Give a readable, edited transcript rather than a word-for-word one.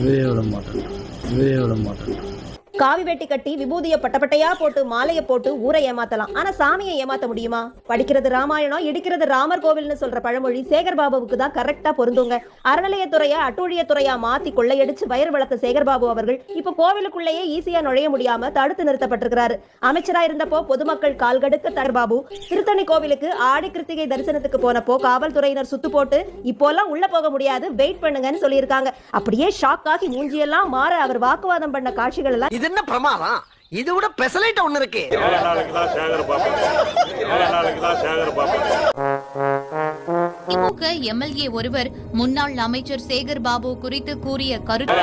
விட மாட்டேன். காவி வேட்டி கட்டி விபூதிய பட்டப்பட்டையா போட்டு மாலைய போட்டு ஊரை ஏமாத்தலாம், ஆனா சாமியை ஏமாத்த முடியுமா? படிக்கிறது ராமாயணம், இடிக்கிறது ராமர் கோவில்னு சொல்ற பழமொழி சேகர் பாபுவுக்கு தான் கரெக்டா பொருந்துங்க. அறநிலையத்துறையா அட்டூழியத்துறையா மாத்தி கொள்ளையடிச்சு வயிறு வளர்த்த சேகர் பாபு அவர்கள் இப்ப கோவிலுக்குள்ளேயே ஈஸியா நுழைய முடியாம தடுத்து நிறுத்தப்பட்டிருக்கிறாரு. அமைச்சரா இருந்தப்போ பொதுமக்கள் கால்கடுக்க சேகர் பாபு திருத்தணி கோவிலுக்கு ஆடி கிருத்திகை தரிசனத்துக்கு போனப்போ காவல்துறையினர் சுத்து போட்டு இப்போலாம் உள்ள போக முடியாது, வெயிட் பண்ணுங்கன்னு சொல்லியிருக்காங்க. அப்படியே ஷாக் ஆகி மூஞ்சியெல்லாம் மாற அவர் வாக்குவாதம் பண்ண காட்சிகள் எல்லாம் என்ன பிரமாதம், இது விட பெசலைட் ஒண்ணு இருக்கு. திமுக எம்எல்ஏ ஒருவர் முன்னாள் அமைச்சர் சேகர் பாபு குறித்து கூறிய கருத்து